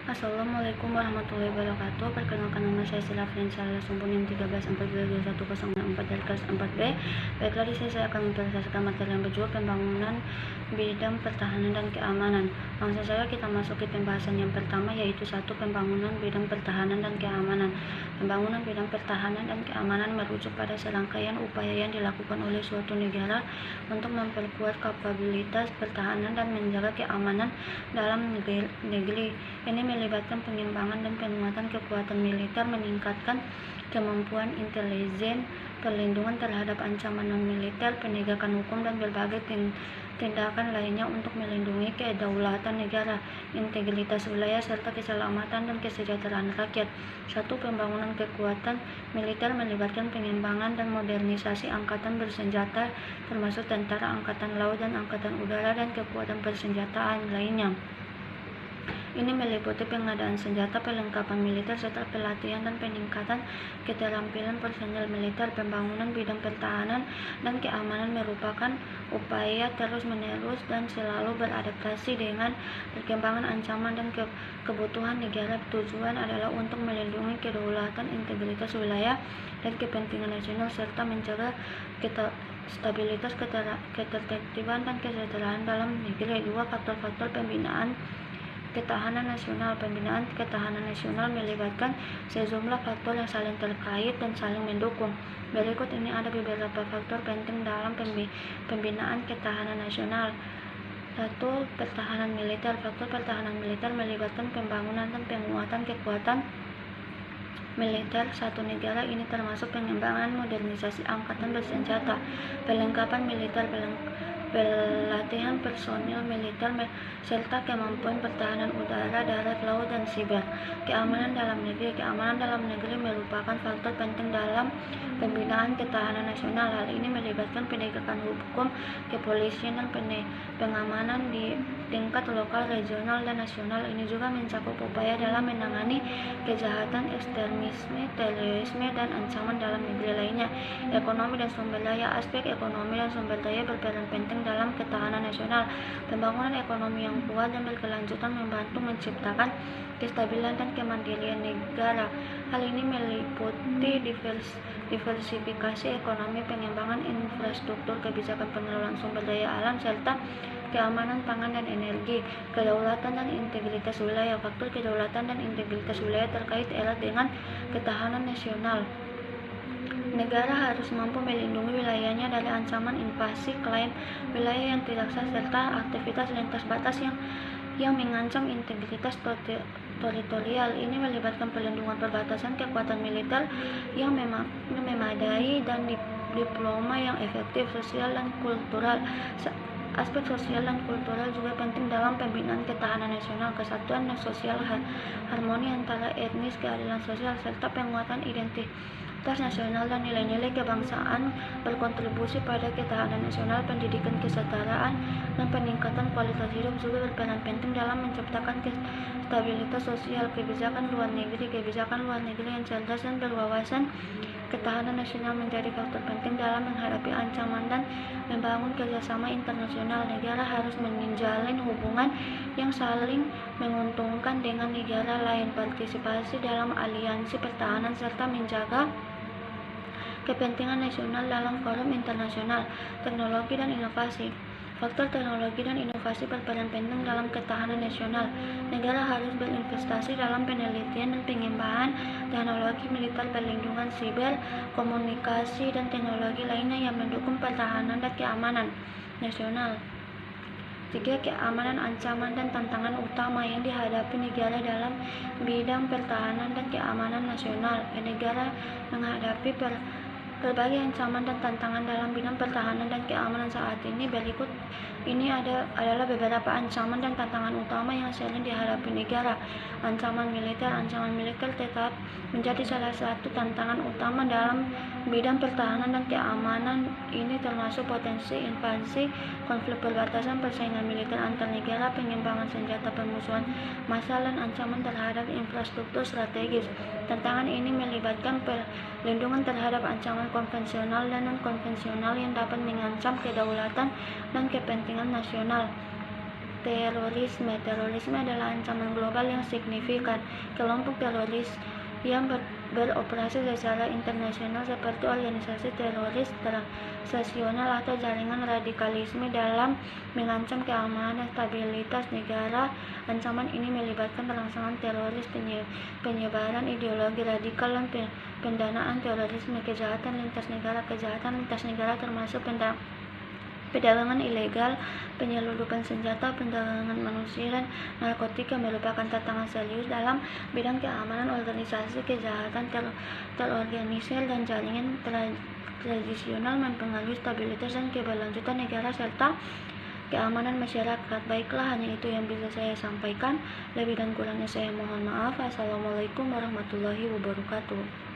Assalamualaikum warahmatullahi wabarakatuh. Perkenalkan, nama saya Sila Friensa Sumpunin 13 dari kelas 4B. Baiklah, di sini saya akan mempresentasikan materi yang berjudul pembangunan bidang pertahanan dan keamanan. Langsung saja kita masuk ke pembahasan yang pertama, yaitu satu, pembangunan bidang pertahanan dan keamanan. Pembangunan bidang pertahanan dan keamanan merujuk pada serangkaian upaya yang dilakukan oleh suatu negara untuk memperkuat kapabilitas pertahanan dan menjaga keamanan dalam negeri. Ini melibatkan pengembangan dan penguatan kekuatan militer, meningkatkan kemampuan intelijen, perlindungan terhadap ancaman non-militer, penegakan hukum, dan berbagai tindakan lainnya untuk melindungi kedaulatan negara, integritas wilayah, serta keselamatan dan kesejahteraan rakyat. Satu, pembangunan kekuatan militer melibatkan pengembangan dan modernisasi angkatan bersenjata, termasuk tentara, angkatan laut, dan angkatan udara, dan kekuatan persenjataan lainnya. Ini meliputi pengadaan senjata, perlengkapan militer, serta pelatihan dan peningkatan keterampilan personel militer. Pembangunan bidang pertahanan dan keamanan merupakan upaya terus-menerus dan selalu beradaptasi dengan perkembangan ancaman dan kebutuhan negara. Tujuan adalah untuk melindungi kedaulatan, integritas wilayah, dan kepentingan nasional, serta menjaga stabilitas, ketertiban, dan kesejahteraan dalam negeri. Dua, faktor-faktor pembinaan ketahanan nasional. Pembinaan ketahanan nasional melibatkan sejumlah faktor yang saling terkait dan saling mendukung. Berikut ini ada beberapa faktor penting dalam pembinaan ketahanan nasional. Satu, pertahanan militer. Faktor pertahanan militer melibatkan pembangunan dan penguatan kekuatan militer satu negara. Ini termasuk pengembangan modernisasi angkatan bersenjata, perlengkapan militer, pelatihan personil militer, serta kemampuan pertahanan udara, darat, laut, dan siber. Keamanan dalam negeri. Keamanan dalam negeri merupakan faktor penting dalam pembinaan ketahanan nasional. Hal ini melibatkan penegakan hukum, kepolisian, dan pengamanan di tingkat lokal, regional, dan nasional. Ini juga mencakup upaya dalam menangani kejahatan, ekstremisme, terorisme, dan ancaman dalam negeri lainnya. Ekonomi dan sumber daya. Aspek ekonomi dan sumber daya berperan penting dalam ketahanan nasional. Pembangunan ekonomi yang kuat dan berkelanjutan membantu menciptakan kestabilan dan kemandirian negara. Hal ini meliputi diversifikasi ekonomi, pengembangan infrastruktur, kebijakan pengelolaan sumber daya alam, serta keamanan pangan dan energi. Kedaulatan dan integritas wilayah. Faktor kedaulatan dan integritas wilayah terkait erat dengan ketahanan nasional. Negara harus mampu melindungi wilayahnya dari ancaman invasi, klaim wilayah yang tidak sah, serta aktivitas lintas batas yang mengancam integritas teritorial. Ini melibatkan perlindungan perbatasan, kekuatan militer yang memadai, dan diploma yang efektif. Sosial dan kultural. Aspek sosial dan kultural juga penting dalam pembinaan ketahanan nasional. Kesatuan sosial, harmoni antara etnis, keadilan sosial, serta penguatan identitas nasional dan nilai-nilai kebangsaan berkontribusi pada ketahanan nasional. Pendidikan, kesetaraan, dan peningkatan kualitas hidup juga berperan penting dalam menciptakan stabilitas sosial. Kebijakan luar negeri. Kebijakan luar negeri yang cerdas dan berwawasan ketahanan nasional menjadi faktor penting dalam menghadapi ancaman dan membangun kerjasama internasional. Negara harus menjalin hubungan yang saling menguntungkan dengan negara lain, partisipasi dalam aliansi pertahanan, serta menjaga kepentingan nasional dalam forum internasional. Teknologi dan inovasi. Faktor teknologi dan inovasi berperan penting dalam ketahanan nasional. Negara harus berinvestasi dalam penelitian dan pengembangan teknologi militer, perlindungan siber, komunikasi, dan teknologi lainnya yang mendukung pertahanan dan keamanan nasional. 3. Keamanan, ancaman, dan tantangan utama yang dihadapi negara dalam bidang pertahanan dan keamanan nasional. Negara menghadapi berbagai ancaman dan tantangan dalam bidang pertahanan dan keamanan saat ini. Berikut ini adalah beberapa ancaman dan tantangan utama yang sering dihadapi negara. Ancaman militer. Ancaman militer tetap menjadi salah satu tantangan utama dalam bidang pertahanan dan keamanan. Ini termasuk potensi invasi, konflik perbatasan, persaingan militer antar negara, pengembangan senjata permusuhan massal, dan ancaman terhadap infrastruktur strategis. Tantangan ini melibatkan perlindungan terhadap ancaman konvensional dan non-konvensional yang dapat mengancam kedaulatan dan kepentingan nasional. Terorisme adalah ancaman global yang signifikan. Kelompok teroris yang beroperasi secara internasional seperti organisasi teroris transnasional atau jaringan radikalisme dalam mengancam keamanan dan stabilitas negara. Ancaman ini melibatkan rangsangan teroris, penyebaran ideologi radikal, dan pendanaan terorisme. Kejahatan lintas negara termasuk perdagangan ilegal, penyelundupan senjata, perdagangan manusia, dan narkotika merupakan tantangan serius dalam bidang keamanan. Organisasi kejahatan terorganisir dan jaringan tradisional mempengaruhi stabilitas dan keberlanjutan negara serta keamanan masyarakat. Baiklah, hanya itu yang bisa saya sampaikan. Lebih dan kurangnya saya mohon maaf. Assalamualaikum warahmatullahi wabarakatuh.